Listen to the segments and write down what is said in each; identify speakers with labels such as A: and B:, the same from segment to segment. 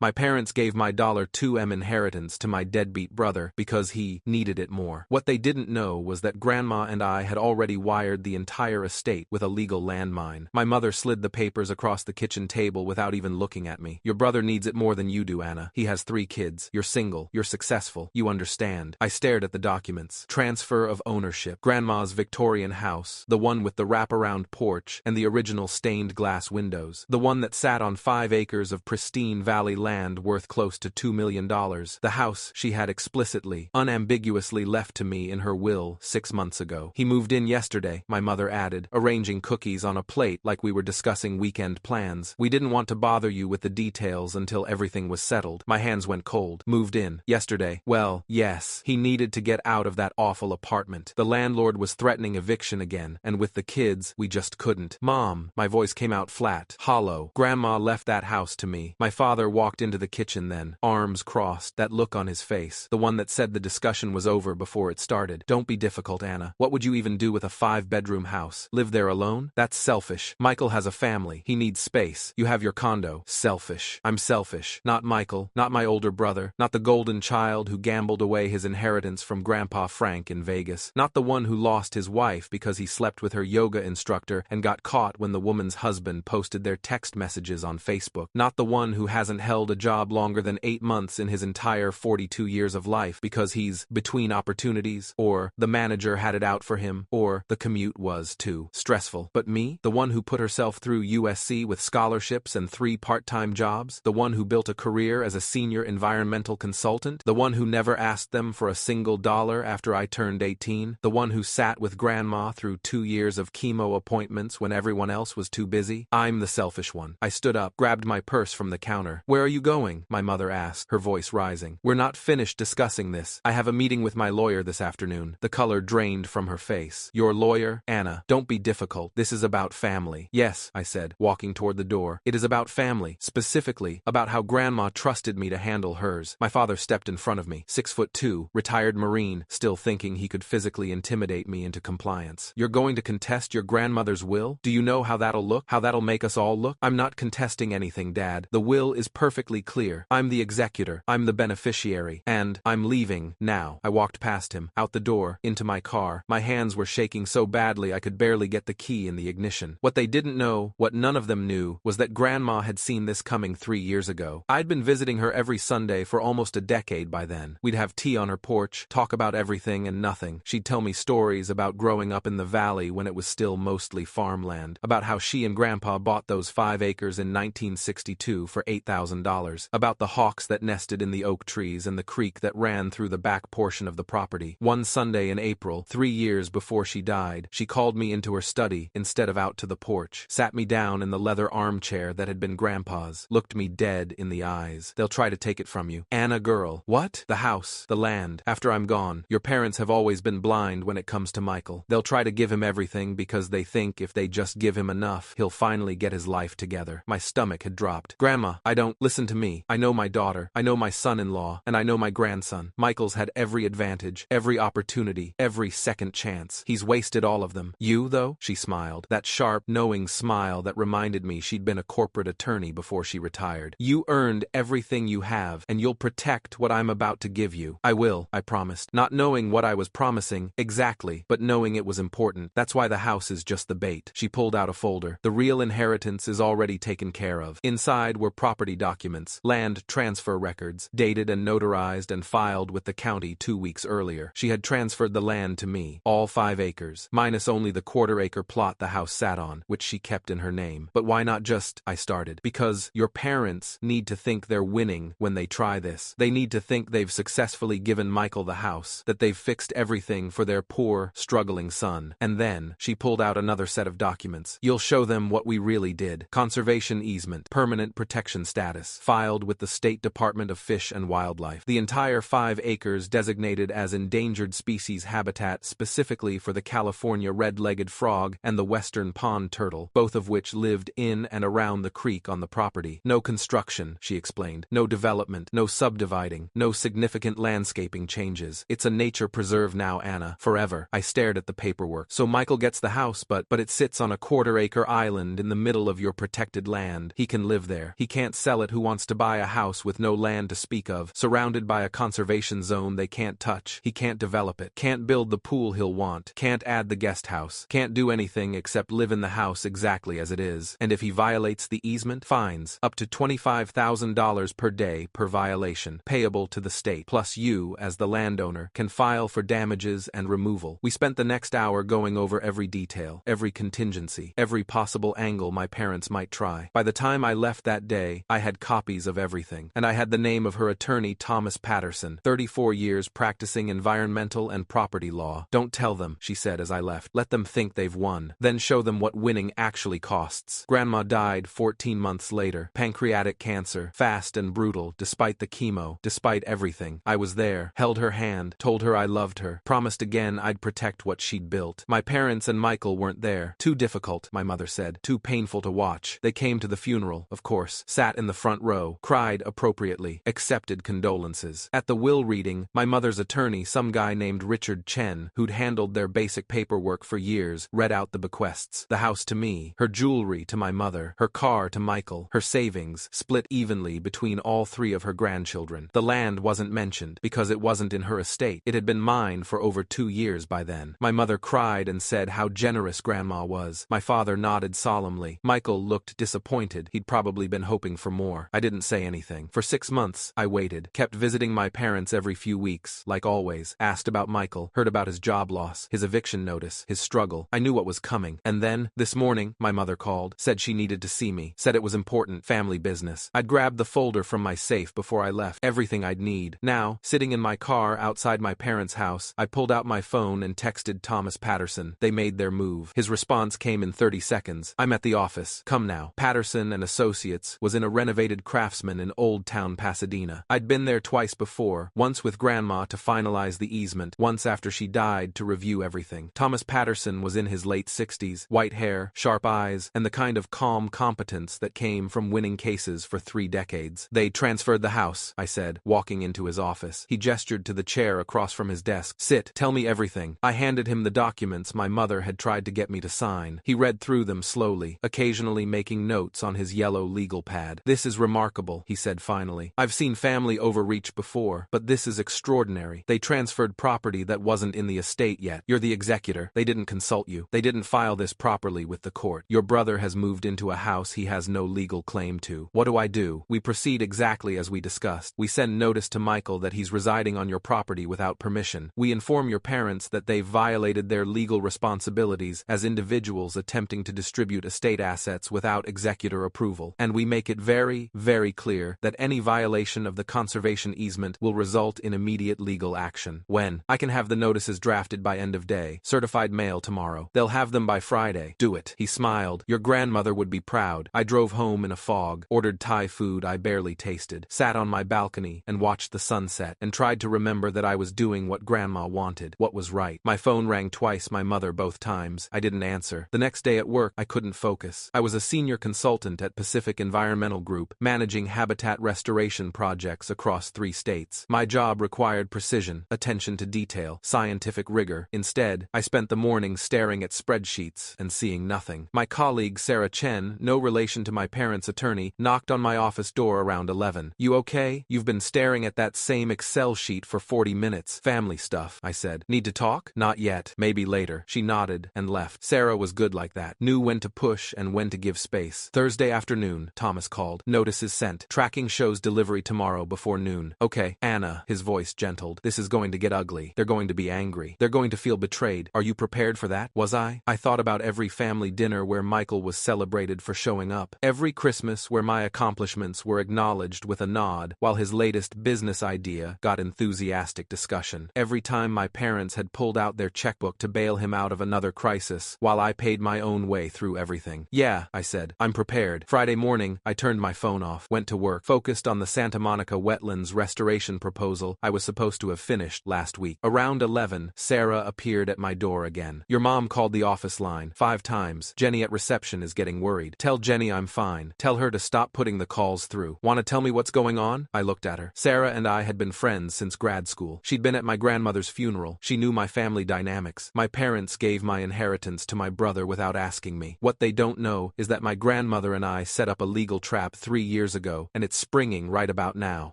A: My parents gave my $2M inheritance to my deadbeat brother because he needed it more. What they didn't know was that Grandma and I had already wired the entire estate with a legal landmine. My mother slid the papers across the kitchen table without even looking at me. Your brother needs it more than you do, Anna. He has 3 kids. You're single. You're successful. You understand. I stared at the documents. Transfer of ownership. Grandma's Victorian house. The one with the wraparound porch and the original stained glass windows. The one that sat on 5 acres of pristine valley land worth close to $2 million. The house she had explicitly, unambiguously left to me in her will 6 months ago. He moved in yesterday, my mother added, arranging cookies on a plate like we were discussing weekend plans. We didn't want to bother you with the details until everything was settled. My hands went cold. Moved in yesterday. Well, yes, he needed to get out of that awful apartment. The landlord was threatening eviction again, and with the kids, we just couldn't. Mom, my voice came out flat, hollow. Grandma left that house to me. My father walked into the kitchen then, arms crossed, that look on his face, the one that said the discussion was over before it started. Don't be difficult, Anna. What would you even do with a 5-bedroom house? Live there alone? That's selfish. Michael has a family. He needs space. You have your condo. Selfish. I'm selfish. Not Michael, not my older brother, not the golden child who gambled away his inheritance from Grandpa Frank in Vegas, not the one who lost his wife because he slept with her yoga instructor and got caught when the woman's husband posted their text messages on Facebook, not the one who hasn't held a job longer than 8 months in his entire 42 years of life because he's between opportunities, or the manager had it out for him, or the commute was too stressful. But me, the one who put herself through USC with scholarships and 3 part-time jobs, the one who built a career as a senior environmental consultant, the one who never asked them for a single dollar after I turned 18, the one who sat with Grandma through 2 years of chemo appointments when everyone else was too busy. I'm the selfish one. I stood up, grabbed my purse from the counter. Where are you going? My mother asked, her voice rising. We're not finished discussing this. I have a meeting with my lawyer this afternoon. The color drained from her face. Your lawyer? Anna, don't be difficult. This is about family. Yes, I said, walking toward the door. It is about family, specifically about how Grandma trusted me to handle hers. My father stepped in front of me, 6'2", retired Marine, still thinking he could physically intimidate me into compliance. You're going to contest your grandmother's will? Do you know how that'll look? How that'll make us all look? I'm not contesting anything, Dad. The will is perfectly clear. I'm the executor. I'm the beneficiary. And I'm leaving now. I walked past him, out the door, into my car. My hands were shaking so badly I could barely get the key in the ignition. What they didn't know, what none of them knew, was that Grandma had seen this coming 3 years ago. I'd been visiting her every Sunday for almost a decade by then. We'd have tea on her porch, talk about everything and nothing. She'd tell me stories about growing up in the valley when it was still mostly farmland, about how she and Grandpa bought those 5 acres in 1962 for $8,000, about the hawks that nested in the oak trees and the creek that ran through the back portion of the property. One Sunday in April, 3 years before she died, she called me into her study instead of out to the porch, sat me down in the leather armchair that had been Grandpa's, looked me dead in the eyes. They'll try to take it from you. Anna girl. What? The house, the land, after I'm gone. Your parents have always been blind when it comes to Michael. They'll try to give him everything because they think if they just give him enough, he'll finally get his life together. My stomach had dropped. Grandma, I don't listen to me. I know my daughter. I know my son-in-law. And I know my grandson. Michael's had every advantage, every opportunity, every second chance. He's wasted all of them. You, though? She smiled. That sharp, knowing smile that reminded me she'd been a corporate attorney before she retired. You earned everything you have, and you'll protect what I'm about to give you. I will, I promised. Not knowing what I was promising exactly, but knowing it was important. That's why the house is just the bait. She pulled out a folder. The real inheritance is already taken care of. Inside were property documents, land transfer records, dated and notarized and filed with the county 2 weeks earlier. She had transferred the land to me, all 5 acres, minus only the quarter-acre plot the house sat on, which she kept in her name. But why not just, I started. Because your parents need to think they're winning when they try this. They need to think they've successfully given Michael the house, that they've fixed everything for their poor, struggling son. And then, she pulled out another set of documents. You'll show them what we really did. Conservation easement, permanent protection status, filed with the State Department of Fish and Wildlife. The entire 5 acres designated as endangered species habitat specifically for the California red-legged frog and the western pond turtle, both of which lived in and around the creek on the property. No construction, she explained. No development, no subdividing, no significant landscaping changes. It's a nature preserve now, Anna. Forever. I stared at the paperwork. So Michael gets the house, but it sits on a quarter-acre island in the middle of your protected land. He can live there. He can't sell it. Who wants wants to buy a house with no land to speak of, surrounded by a conservation zone they can't touch. He can't develop it, can't build the pool he'll want, can't add the guest house, can't do anything except live in the house exactly as it is. And if he violates the easement, fines up to $25,000 per day per violation, payable to the state. Plus you, as the landowner, can file for damages and removal. We spent the next hour going over every detail, every contingency, every possible angle my parents might try. By the time I left that day, I had copies of everything, and I had the name of her attorney, Thomas Patterson, 34 years practicing environmental and property law. Don't tell them, she said as I left. Let them think they've won. Then show them what winning actually costs. Grandma died 14 months later. Pancreatic cancer. Fast and brutal, despite the chemo, despite everything. I was there, held her hand, told her I loved her, promised again I'd protect what she'd built. My parents and Michael weren't there. Too difficult, my mother said. Too painful to watch. They came to the funeral, of course, sat in the front row, cried appropriately, accepted condolences. At the will reading, my mother's attorney, some guy named Richard Chen, who'd handled their basic paperwork for years, read out the bequests. The house to me, her jewelry to my mother, her car to Michael, her savings, split evenly between all three of her grandchildren. The land wasn't mentioned, because it wasn't in her estate. It had been mine for over 2 years by then. My mother cried and said how generous Grandma was. My father nodded solemnly. Michael looked disappointed. He'd probably been hoping for more. I didn't say anything. For 6 months, I waited, kept visiting my parents every few weeks, like always, asked about Michael, heard about his job loss, his eviction notice, his struggle. I knew what was coming. And then, this morning, my mother called, said she needed to see me, said it was important, family business. I'd grabbed the folder from my safe before I left, everything I'd need. Now, sitting in my car outside my parents' house, I pulled out my phone and texted Thomas Patterson. They made their move. His response came in 30 seconds. I'm at the office. Come now. Patterson and Associates was in a renovated Craftsman in Old Town, Pasadena. I'd been there twice before, once with Grandma to finalize the easement, once after she died to review everything. Thomas Patterson was in his late 60s, white hair, sharp eyes, and the kind of calm competence that came from winning cases for 3 decades. They transferred the house, I said, walking into his office. He gestured to the chair across from his desk. Sit, tell me everything. I handed him the documents my mother had tried to get me to sign. He read through them slowly, occasionally making notes on his yellow legal pad. This is remarkable, he said finally. I've seen family overreach before, but this is extraordinary. They transferred property that wasn't in the estate yet. You're the executor. They didn't consult you. They didn't file this properly with the court. Your brother has moved into a house he has no legal claim to. What do? We proceed exactly as we discussed. We send notice to Michael that he's residing on your property without permission. We inform your parents that they've violated their legal responsibilities as individuals attempting to distribute estate assets without executor approval. And we make it very, very clear that any violation of the conservation easement will result in immediate legal action. When? I can have the notices drafted by end of day. Certified mail tomorrow. They'll have them by Friday. Do it. He smiled. Your grandmother would be proud. I drove home in a fog, ordered Thai food I barely tasted, sat on my balcony and watched the sunset, and tried to remember that I was doing what Grandma wanted, what was right. My phone rang twice, my mother both times. I didn't answer. The next day at work, I couldn't focus. I was a senior consultant at Pacific Environmental Group, managing habitat restoration projects across 3 states. My job required precision, attention to detail, scientific rigor. Instead, I spent the morning staring at spreadsheets and seeing nothing. My colleague Sarah Chen, no relation to my parents' attorney, knocked on my office door around 11. You okay? You've been staring at that same Excel sheet for 40 minutes. Family stuff, I said. Need to talk? Not yet. Maybe later. She nodded and left. Sarah was good like that. Knew when to push and when to give space. Thursday afternoon, Thomas called. Notice is sent. Tracking shows delivery tomorrow before noon. Okay, Anna, his voice gentled. This is going to get ugly. They're going to be angry. They're going to feel betrayed. Are you prepared for that? Was I? I thought about every family dinner where Michael was celebrated for showing up. Every Christmas where my accomplishments were acknowledged with a nod, while his latest business idea got enthusiastic discussion. Every time my parents had pulled out their checkbook to bail him out of another crisis, while I paid my own way through everything. Yeah, I said. I'm prepared. Friday morning, I turned my phone off, went to work, focused on the Santa Monica wetlands restoration proposal I was supposed to have finished last week. Around 11, Sarah appeared at my door again. Your mom called the office line 5 times. Jenny at reception is getting worried. Tell Jenny I'm fine. Tell her to stop putting the calls through. Want to tell me what's going on? I looked at her. Sarah and I had been friends since grad school. She'd been at my grandmother's funeral. She knew my family dynamics. My parents gave my inheritance to my brother without asking me. What they don't know is that my grandmother and I set up a legal trap 3 years ago, and it's springing right about now.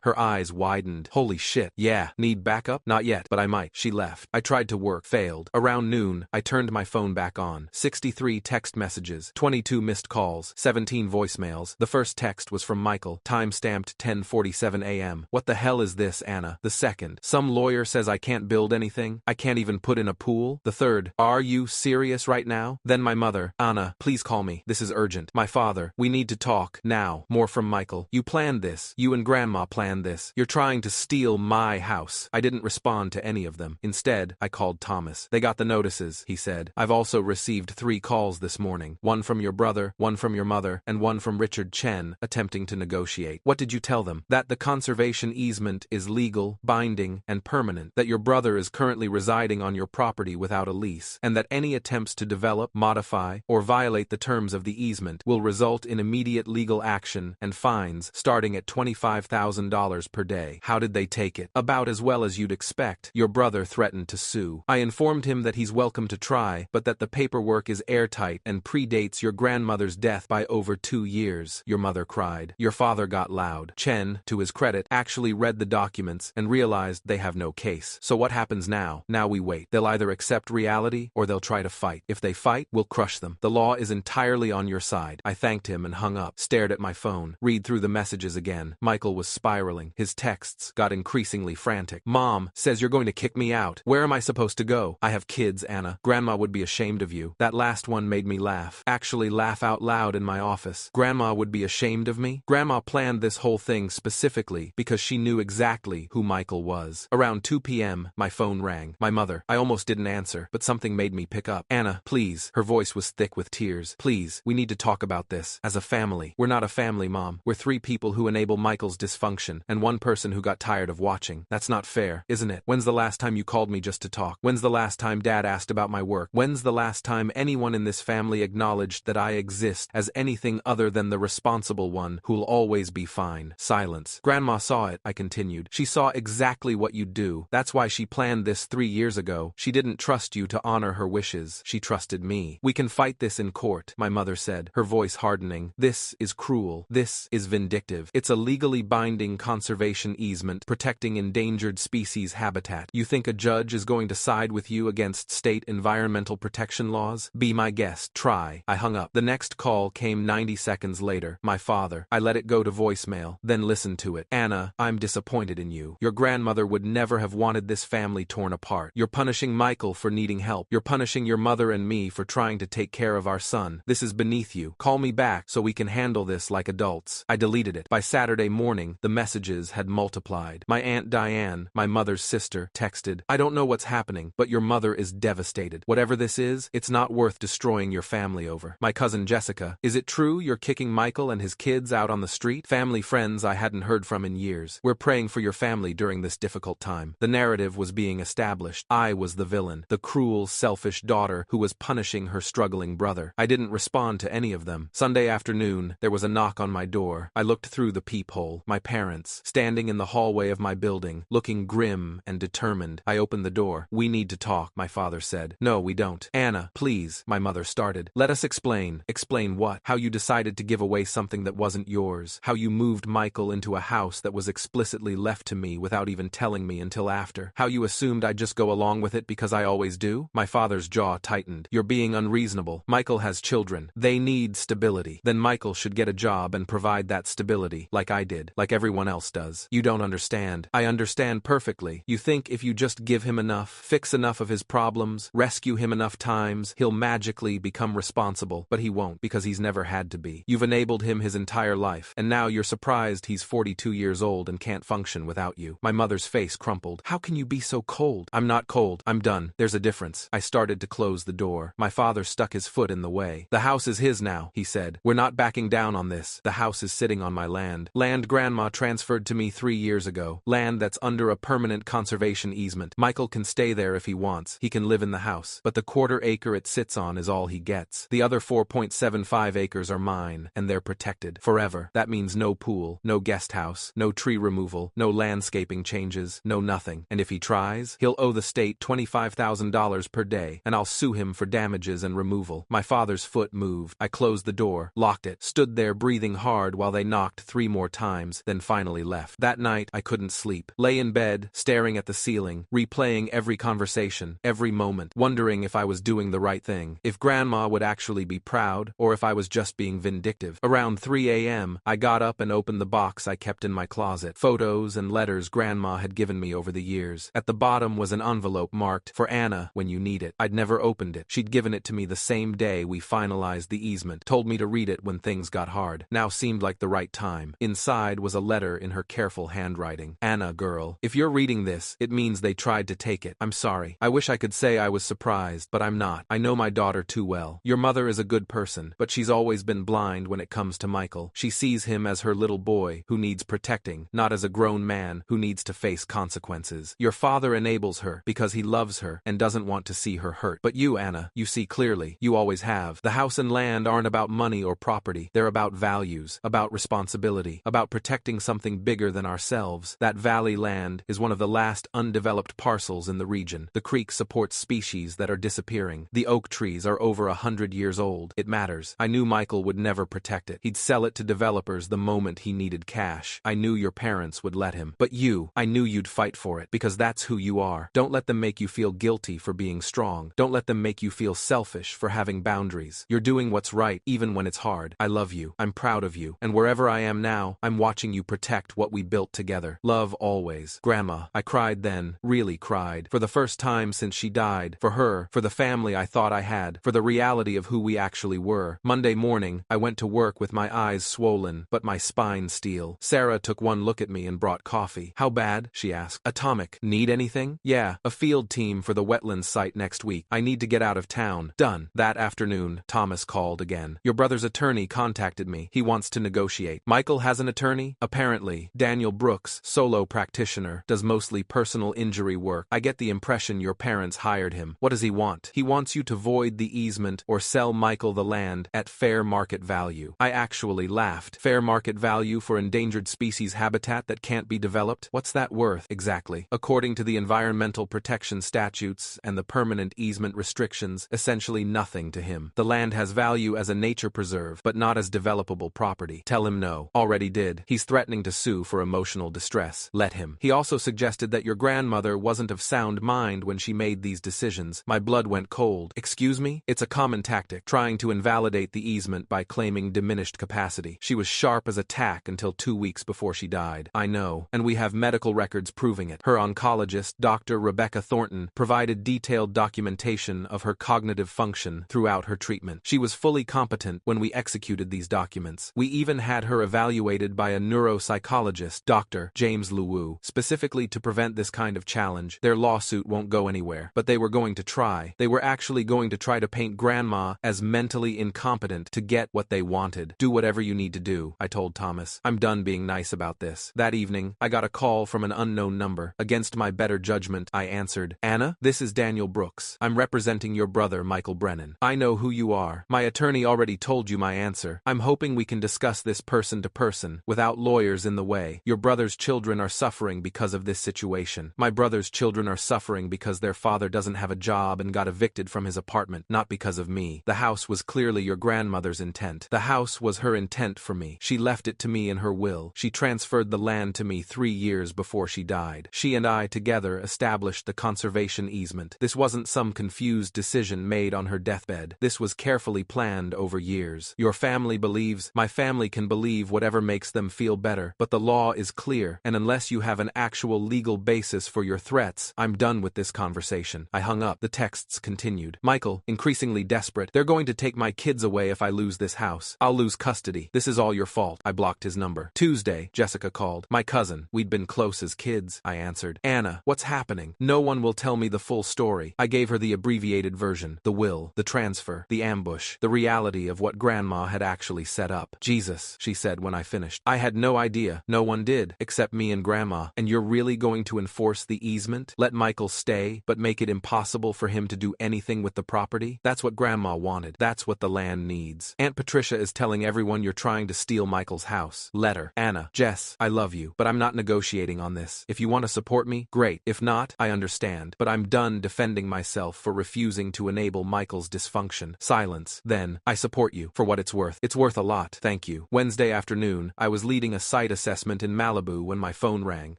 A: Her eyes widened. Holy shit. Yeah. Need backup? Not yet, but I might. She left. I tried to work. Failed. Around noon, I turned my phone back on. 63 text messages, 22 missed calls, 17 voicemails. The first text was from Michael, time-stamped 10:47 a.m. What the hell is this, Anna? The second, some lawyer says I can't build anything. I can't even put in a pool. The third, are you serious right now? Then my mother, Anna, please call me. This is urgent. My father, we need to talk now. More from Michael. You planned this. You and Grandma planned this. You're trying to steal my house. I didn't respond to any of them. Instead, I called Thomas. They got the notices, he said. I've also received 3 calls this morning. One from your brother, one from your mother, and one from Richard Chen, attempting to negotiate. What did you tell them? That the conservation easement is legal, binding, and permanent. That your brother is currently residing on your property without a lease. And that any attempts to develop, modify, or violate the terms of the easement will result in immediate legal action and fines starting at $25,000 per day. How did they take it? About as well as you'd expect. Your brother threatened to sue. I informed him that he's welcome to try, but that the paperwork is airtight and predates your grandmother's death by over 2 years. Your mother cried. Your father got loud. Chen, to his credit, actually read the documents and realized they have no case. So what happens now? Now we wait. They'll either accept reality or they'll try to fight. If they fight, we'll crush them. The law is entirely on your side. I thanked him and hung up, stared at my phone, read through the messages again. Michael was spiraling. His texts got increasingly frantic. Mom says you're going to kick me out. Where am I supposed to go? I have kids, Anna. Grandma would be ashamed of you. That last one made me laugh. Actually laugh out loud in my office. Grandma would be ashamed of me? Grandma planned this whole thing specifically because she knew exactly who Michael was. Around 2 p.m., my phone rang. My mother. I almost didn't answer, but something made me pick up. Anna, please. Her voice was thick with tears. Please, we need to talk about this. As a family. We're not a family, Mom. We're 3 people who enable Michael's dysfunction, and 1 person who got tired of watching. That's not fair, isn't it? When's the last time you called me just to talk? When's the last time Dad asked about my work? When's the last time anyone in this family acknowledged that I exist as anything other than the responsible one who'll always be fine? Silence. Grandma saw it, I continued. She saw exactly what you'd do. That's why she planned this 3 years ago. She didn't trust you to honor her wishes. She trusted me. We can fight this in court, my mother said, her voice hardening. This is cruel. This is vindictive. It's a legally binding conservation easement protecting endangered species habitat. You think a judge is going to side with you against state environmental protection laws? Be my guest. Try. I hung up. The next call came 90 seconds later. My father. I let it go to voicemail, then listened to it. Anna, I'm disappointed in you. Your grandmother would never have wanted this family torn apart. You're punishing Michael for needing help. You're punishing your mother and me for trying to take care of our son. This is beneath you. Call me back so we can handle this like adults. I deleted it. By Saturday morning, the messages had multiplied. My Aunt Diane, my mother's sister, texted, I don't know what's happening, but your mother is devastated. Whatever this is, it's not worth destroying your family over. My cousin Jessica, is it true you're kicking Michael and his kids out on the street? Family friends I hadn't heard from in years. We're praying for your family during this difficult time. The narrative was being established. I was the villain, the cruel, selfish daughter who was punishing her struggling brother. I didn't respond to any of them. Sunday afternoon, there was a knock on my door. I looked through the peephole. My parents, standing in the hallway of my building, looking grim and determined. I opened the door. We need to talk, my father said. No, we don't. Anna, please, my mother started. Let us explain. Explain what? How you decided to give away something that wasn't yours. How you moved Michael into a house that was explicitly left to me without even telling me until after. How you assumed I'd just go along with it because I always do? My father's jaw tightened. You're being unreasonable. Michael has children. They need stability. Then Michael should get a job and provide that stability, like I did, like everyone else does. You don't understand. I understand perfectly. You think if you just give him enough, fix enough of his problems, rescue him enough times, he'll magically become responsible, but he won't because he's never had to be. You've enabled him his entire life, and now you're surprised he's 42 years old and can't function without you. My mother's face crumpled. How can you be so cold? I'm not cold. I'm done. There's a difference. I started to close the door. My father stuck his foot in the way. The house is his now, he said. We're not backing down on this. The house is sitting on my land. Land Grandma transferred to me 3 years ago. Land that's under a permanent conservation easement. Michael can stay there if he wants. He can live in the house. But the quarter acre it sits on is all he gets. The other 4.75 acres are mine, and they're protected. Forever. That means no pool, no guest house, no tree removal, no landscaping changes, no nothing. And if he tries, he'll owe the state $25,000 per day, and I'll sue him for damages and removal. My father's foot moved. I closed the door, locked it, stood there breathing hard yard while they knocked 3 more times, then finally left. That night, I couldn't sleep. Lay in bed, staring at the ceiling, replaying every conversation, every moment, wondering if I was doing the right thing, if Grandma would actually be proud, or if I was just being vindictive. Around 3 a.m., I got up and opened the box I kept in my closet. Photos and letters Grandma had given me over the years. At the bottom was an envelope marked, "For Anna, when you need it." I'd never opened it. She'd given it to me the same day we finalized the easement, told me to read it when things got hard. Now seemed like the right time. Inside was a letter in her careful handwriting. "Anna, girl, if you're reading this, it means they tried to take it. I'm sorry. I wish I could say I was surprised, but I'm not. I know my daughter too well. Your mother is a good person, but she's always been blind when it comes to Michael. She sees him as her little boy who needs protecting, not as a grown man who needs to face consequences. Your father enables her because he loves her and doesn't want to see her hurt. But you, Anna, you see clearly. You always have. The house and land aren't about money or property. They're about values, about responsibility, about protecting something bigger than ourselves. That valley land is one of the last undeveloped parcels in the region. The creek supports species that are disappearing. The oak trees are over 100 years old. It matters. I knew Michael would never protect it. He'd sell it to developers the moment he needed cash. I knew your parents would let him. But you, I knew you'd fight for it, because that's who you are. Don't let them make you feel guilty for being strong. Don't let them make you feel selfish for having boundaries. You're doing what's right, even when it's hard. I love you. I'm proud of you. And wherever I am now, I'm watching you protect what we built together. Love always. Grandma. I cried then, really cried. For the first time since she died. For her, for the family I thought I had, for the reality of who we actually were. Monday morning, I went to work with my eyes swollen, but my spine steel. Sarah took one look at me and brought coffee. "How bad?" she asked. "Atomic. Need anything?" "Yeah, a field team for the wetlands site next week. I need to get out of town." "Done." That afternoon, Thomas called again. "Your brother's attorney contacted me. He wants to negotiate." "Michael has an attorney?" "Apparently. Daniel Brooks, solo practitioner, does mostly personal injury work. I get the impression your parents hired him." "What does he want?" "He wants you to void the easement or sell Michael the land at fair market value." I actually laughed. Fair market value for endangered species habitat that can't be developed? What's that worth? Exactly. According to the environmental protection statutes and the permanent easement restrictions, essentially nothing to him. The land has value as a nature preserve, but not as developable property. Tell him no. Already did. He's threatening to sue for emotional distress. Let him. He also suggested that your grandmother wasn't of sound mind when she made these decisions. My blood went cold. Excuse me? It's a common tactic, trying to invalidate the easement by claiming diminished capacity. She was sharp as a tack until 2 weeks before she died. I know, and we have medical records proving it. Her oncologist, Dr. Rebecca Thornton, provided detailed documentation of her cognitive function throughout her treatment. She was fully competent when we executed these documents. We even had her evaluated by a neuropsychologist, Dr. James Luwu, specifically to prevent this kind of challenge. Their lawsuit won't go anywhere, but they were going to try. They were actually going to try to paint Grandma as mentally incompetent to get what they wanted. "Do whatever you need to do," I told Thomas. "I'm done being nice about this." That evening, I got a call from an unknown number. Against my better judgment, I answered. "Anna, this is Daniel Brooks. I'm representing your brother, Michael Brennan. I know who you are. My attorney already told you my answer. I'm hoping we can discuss this person to person, without lawyers in the way. Your brother's children are suffering because of this situation. My brother's children are suffering because their father doesn't have a job and got evicted from his apartment, not because of me. The house was clearly your grandmother's intent. The house was her intent for me. She left it to me in her will. She transferred the land to me 3 years before she died. She and I together established the conservation easement. This wasn't some confused decision made on her deathbed. This was carefully planned over years. Your family believes, my family can believe whatever makes them feel better, but the law is clear, and unless you have an actual legal basis for your threats, I'm done with this conversation. I hung up. The texts continued. Michael, increasingly desperate, "They're going to take my kids away if I lose this house. I'll lose custody. This is all your fault." I blocked his number. Tuesday, Jessica called. "My cousin. We'd been close as kids," I answered. "Anna, what's happening? No one will tell me the full story." I gave her the abbreviated version. The will, the transfer, the ambush, the reality of what Grandma had actually set up. "Jesus," she said when I finished. "I had no idea. No one did, except me and Grandma. And you're really going to enforce the easement? Let Michael stay, but make it impossible for him to do anything with the property? That's what Grandma wanted. That's what the land needs. Aunt Patricia is telling everyone you're trying to steal Michael's house. Let her. Anna, Jess, I love you, but I'm not negotiating on this. If you want to support me, great. If not, I understand. But I'm done defending myself for refusing to enable Michael's dysfunction." Silence. Then, "I support you, for what it's worth. It's worth a lot. Thank you." you. Wednesday afternoon, I was leading a site assessment in Malibu when my phone rang.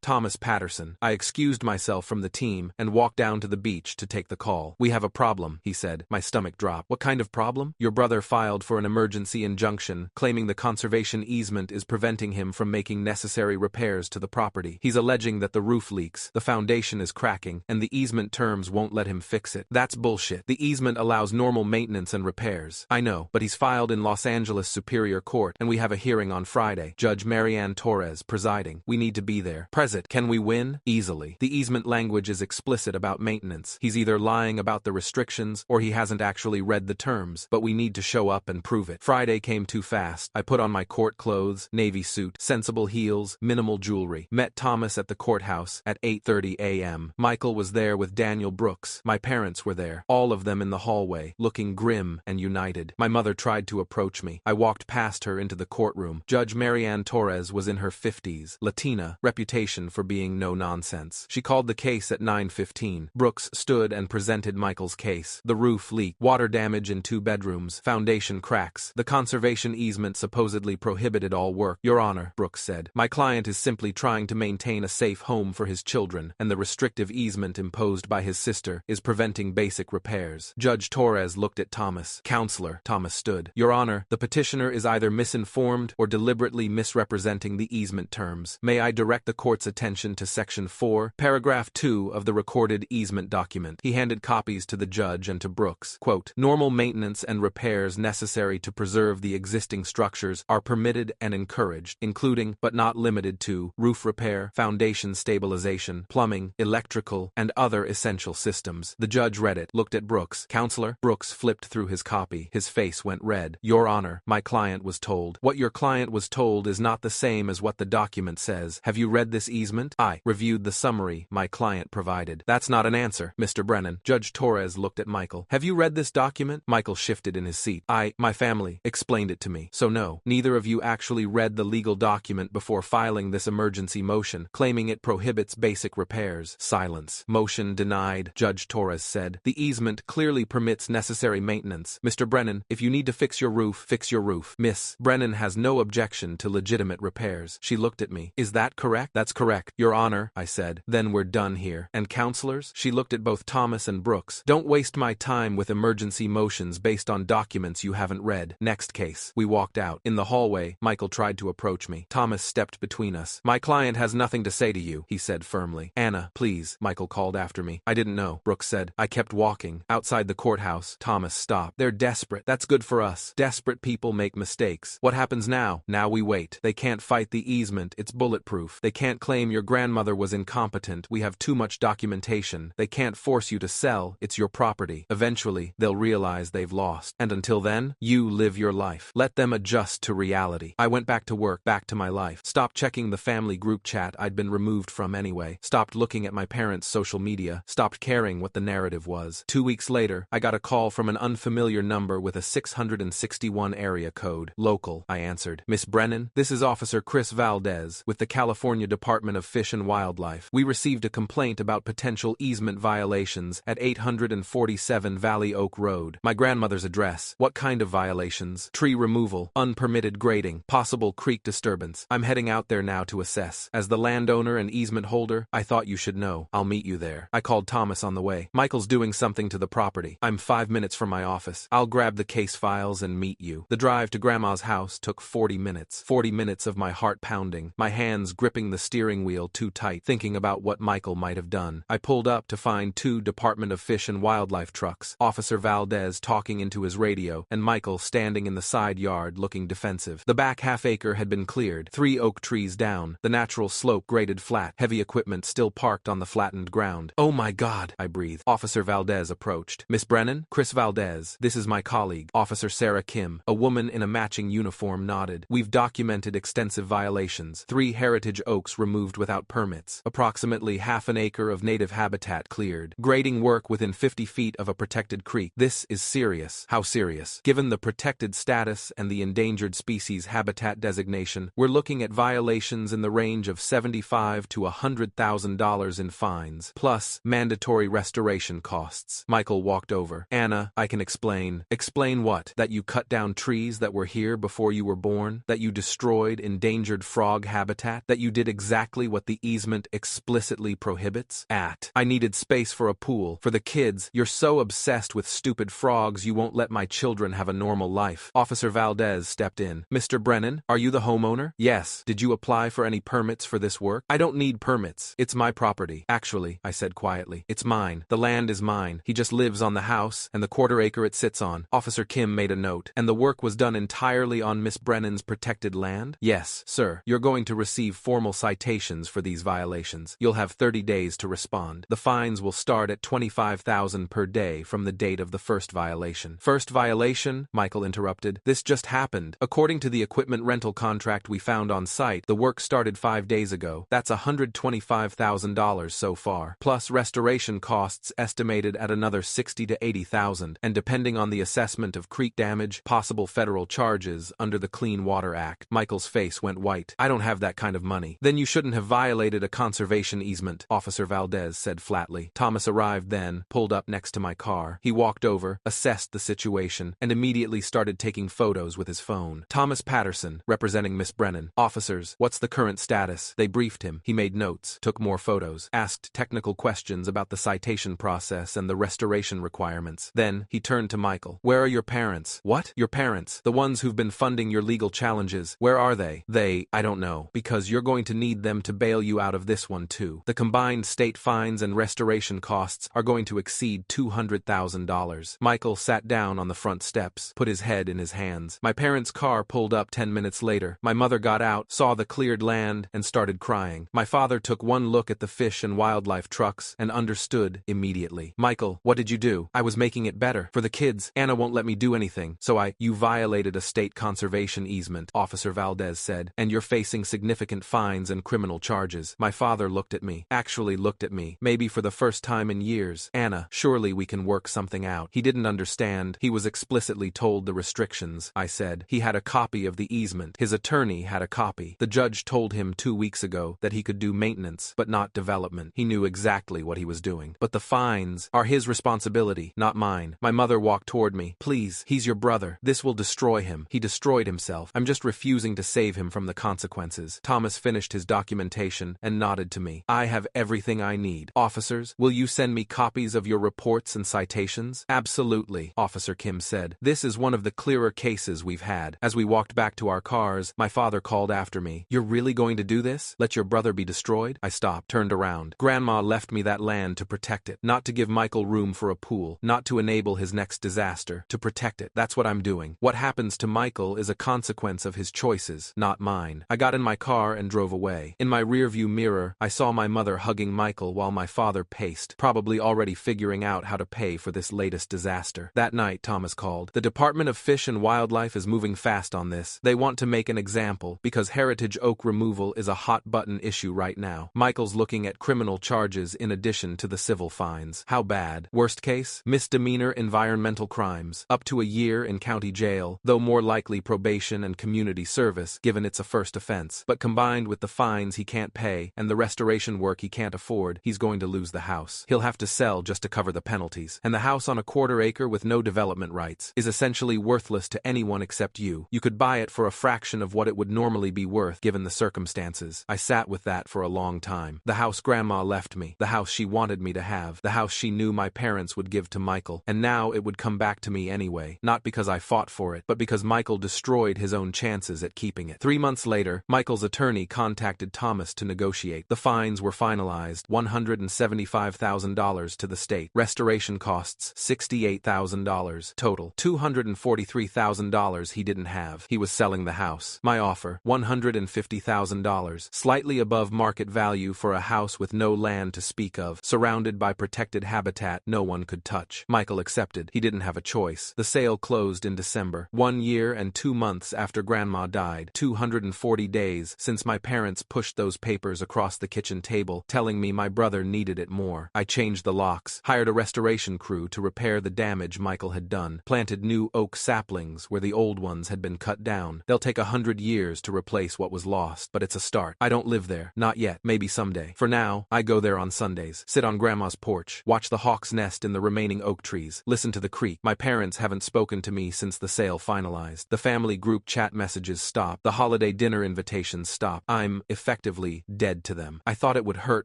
A: Thomas Patterson. I excused myself from the team and walked down to the beach to take the call. We have a problem, he said. My stomach dropped. What kind of problem? Your brother filed for an emergency injunction, claiming the conservation easement is preventing him from making necessary repairs to the property. He's alleging that the roof leaks, the foundation is cracking, and the easement terms won't let him fix it. That's bullshit. The easement allows normal maintenance and repairs. I know, but he's filed in Los Angeles Superior Court, and we have a hearing on Friday. Judge Marianne Torres presiding. We need to be there. President, can we win? Easily. The easement language is explicit about maintenance. He's either lying about the restrictions or he hasn't actually read the terms, but we need to show up and prove it. Friday came too fast. I put on my court clothes, navy suit, sensible heels, minimal jewelry. Met Thomas at the courthouse at 8:30 a.m. Michael was there with Daniel Brooks. My parents were there, all of them in the hallway, looking grim and united. My mother tried to approach me. I walked past her into the courtroom. Judge Marianne Torres was in her 50s, Latina, reputation for being no nonsense. She called the case at 9:15. Brooks stood and presented Michael's case. The roof leak, water damage in 2 bedrooms, foundation cracks. The conservation easement supposedly prohibited all work. Your Honor, Brooks said, my client is simply trying to maintain a safe home for his children, and the restrictive easement imposed by his sister is preventing basic repairs. Judge Torres looked at Thomas. Counselor, Thomas stood. Your Honor, the petitioner is either misinformed or deliberately misrepresenting the easement terms. May I direct the court's attention to Section 4, Paragraph 2 of the recorded easement document. He handed copies to the judge and to Brooks. Quote, normal maintenance and repairs necessary to preserve the existing structures are permitted and encouraged, including, but not limited to, roof repair, foundation stabilization, plumbing, electrical, and other essential systems. The judge read it, looked at Brooks. Counselor? Brooks flipped through his copy. His face went red. Your Honor, my client was told. What your client was told is not the same as what the document says. Have you read this easement? I reviewed the summary my client provided. That's not an answer, Mr. Brennan. Judge Torres looked at Michael. Have you read this document? Michael shifted in his seat. My family, explained it to me. So no, neither of you actually read the legal document before filing this emergency motion, claiming it prohibits basic repairs. Silence. Motion denied, Judge Torres said. The easement clearly permits necessary maintenance. Mr. Brennan, if you need to fix your roof, fix your roof. Miss Brennan has no objection to legitimate repairs. She looked at me. Is that correct? That's correct, Your Honor, I said. Then we're done here. And counselors? She looked at both Thomas and Brooks. Don't waste my time with emergency motions based on documents you haven't read. Next case. We walked out. In the hallway, Michael tried to approach me. Thomas stepped between us. My client has nothing to say to you, he said firmly. Anna, please, Michael called after me. I didn't know, Brooks said. I kept walking. Outside the courthouse, Thomas stopped. They're desperate. That's good for us. Desperate people make mistakes. What happens now? Now we wait. They can't fight the easement. It's bulletproof. They can't claim your grandmother was incompetent. We have too much documentation. They can't force you to sell. It's your property. Eventually, they'll realize they've lost. And until then, you live your life. Let them adjust to reality. I went back to work, back to my life. Stopped checking the family group chat I'd been removed from anyway. Stopped looking at my parents' social media. Stopped caring what the narrative was. 2 weeks later, I got a call from an unfamiliar number with a 661 area code. Local, I answered. Miss Brennan, this is Officer Chris Valdez with the California Department of Fish and Wildlife. We received a complaint about potential easement violations at 847 Valley Oak Road. My grandmother's address. What kind of violations? Tree removal, unpermitted grading, possible creek disturbance. I'm heading out there now to assess. As the landowner and easement holder, I thought you should know. I'll meet you there. I called Thomas on the way. Michael's doing something to the property. I'm 5 minutes from my office. I'll grab the case files and meet you. The drive to Grandma's house took 40 minutes. 40 minutes of my heart pounding, my hands gripping the steering wheel too tight, thinking about what Michael might have done. I pulled up to find 2 Department of Fish and Wildlife trucks, Officer Valdez talking into his radio, and Michael standing in the side yard looking defensive. The back half-acre had been cleared, 3 oak trees down, the natural slope graded flat, heavy equipment still parked on the flattened ground. Oh my God, I breathed. Officer Valdez approached. Miss Brennan? Chris Valdez. This is my colleague, Officer Sarah Kim. A woman in a matching uniform nodded. We've documented extensive violations. 3 heritage oaks removed without permits. Approximately half an acre of native habitat cleared. Grading work within 50 feet of a protected creek. This is serious. How serious? Given the protected status and the endangered species habitat designation, we're looking at violations in the range of $75,000 to $100,000 in fines, plus mandatory restoration costs. Michael walked over. Anna, I can explain. Explain what? That you cut down trees that were here before before you were born, that you destroyed endangered frog habitat, that you did exactly what the easement explicitly prohibits? I needed space for a pool. For the kids, you're so obsessed with stupid frogs you won't let my children have a normal life. Officer Valdez stepped in. Mr. Brennan, are you the homeowner? Yes. Did you apply for any permits for this work? I don't need permits. It's my property. Actually, I said quietly, it's mine. The land is mine. He just lives on the house and the quarter-acre it sits on. Officer Kim made a note. And the work was done entirely on Miss Brennan's protected land? Yes, sir. You're going to receive formal citations for these violations. You'll have 30 days to respond. The fines will start at $25,000 per day from the date of the first violation. First violation? Michael interrupted. This just happened. According to the equipment rental contract we found on site, the work started 5 days ago. That's $125,000 so far, plus restoration costs estimated at another $60,000 to $80,000, and depending on the assessment of creek damage, possible federal charges under the Clean Water Act. Michael's face went white. I don't have that kind of money. Then you shouldn't have violated a conservation easement, Officer Valdez said flatly. Thomas arrived then, pulled up next to my car. He walked over, assessed the situation, and immediately started taking photos with his phone. Thomas Patterson, representing Miss Brennan. Officers, what's the current status? They briefed him. He made notes, took more photos, asked technical questions about the citation process and the restoration requirements. Then, he turned to Michael. Where are your parents? What? Your parents, the ones who've been funding your legal challenges. Where are they? I don't know. Because you're going to need them to bail you out of this one too. The combined state fines and restoration costs are going to exceed $200,000. Michael sat down on the front steps, put his head in his hands. My parents' car pulled up 10 minutes later. My mother got out, saw the cleared land, and started crying. My father took one look at the fish and wildlife trucks and understood immediately. Michael, what did you do? I was making it better. For the kids, Anna won't let me do anything. You violated a state conservation easement, Officer Valdez said, and you're facing significant fines and criminal charges. My father looked at me, actually looked at me, maybe for the first time in years. Anna, surely we can work something out. He didn't understand. He was explicitly told the restrictions, I said. He had a copy of the easement. His attorney had a copy. The judge told him 2 weeks ago that he could do maintenance, but not development. He knew exactly what he was doing. But the fines are his responsibility, not mine. My mother walked toward me. Please, he's your brother. This will destroy him. He destroyed himself. I'm just refusing to save him from the consequences. Thomas finished his documentation and nodded to me. I have everything I need. Officers, will you send me copies of your reports and citations? Absolutely, Officer Kim said. This is one of the clearer cases we've had. As we walked back to our cars, my father called after me. You're really going to do this? Let your brother be destroyed? I stopped, turned around. Grandma left me that land to protect it, not to give Michael room for a pool, not to enable his next disaster, to protect it. That's what I'm doing. What happens to Michael is a consequence of his choices, not mine. I got in my car and drove away. In my rearview mirror, I saw my mother hugging Michael while my father paced, probably already figuring out how to pay for this latest disaster. That night, Thomas called. The Department of Fish and Wildlife is moving fast on this. They want to make an example, because heritage oak removal is a hot-button issue right now. Michael's looking at criminal charges in addition to the civil fines. How bad? Worst case? Misdemeanor environmental crimes. Up to a year in county jail, though more likely probation and community service, given it's a first offense. But combined with the fines he can't pay and the restoration work he can't afford, he's going to lose the house. He'll have to sell just to cover the penalties. And the house on a quarter acre with no development rights is essentially worthless to anyone except you. You could buy it for a fraction of what it would normally be worth given the circumstances. I sat with that for a long time. The house Grandma left me, the house she wanted me to have, the house she knew my parents would give to Michael, and now it would come back to me anyway, not because I fought for it, but because Michael destroyed his own chances at keeping it. 3 months later, Michael's attorney contacted Thomas to negotiate. The fines were finalized, $175,000 to the state. Restoration costs, $68,000. Total, $243,000 he didn't have. He was selling the house. My offer, $150,000, slightly above market value for a house with no land to speak of, surrounded by protected habitat no one could touch. Michael accepted. He didn't have a choice. The sale closed in December, 1 year and 2 months after Grandma died, 240 days since my parents pushed those papers across the kitchen table, telling me my brother needed it more. I changed the locks, hired a restoration crew to repair the damage Michael had done, planted new oak saplings where the old ones had been cut down. They'll take 100 years to replace what was lost, but it's a start. I don't live there. Not yet. Maybe someday. For now, I go there on Sundays, sit on Grandma's porch, watch the hawks nest in the remaining oak trees, listen to the creek. My parents haven't spoken to me since the sale finalized. The family family group chat messages stop. The holiday dinner invitations stop. I'm effectively dead to them. I thought it would hurt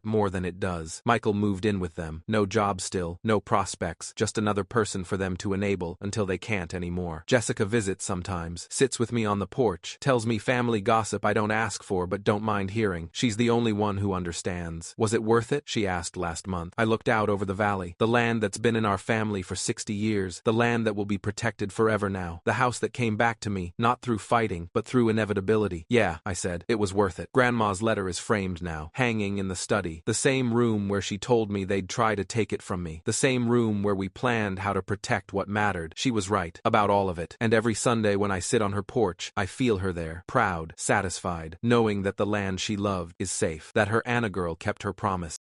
A: more than it does. Michael moved in with them. No job still, no prospects, just another person for them to enable until they can't anymore. Jessica visits sometimes, sits with me on the porch, tells me family gossip I don't ask for but don't mind hearing. She's the only one who understands. Was it worth it? She asked last month. I looked out over the valley, the land that's been in our family for 60 years, the land that will be protected forever now, the house that came back to me, not through fighting, but through inevitability. Yeah, I said, it was worth it. Grandma's letter is framed now, hanging in the study, the same room where she told me they'd try to take it from me, the same room where we planned how to protect what mattered. She was right, about all of it, and every Sunday when I sit on her porch, I feel her there, proud, satisfied, knowing that the land she loved is safe, that her Anna girl kept her promise.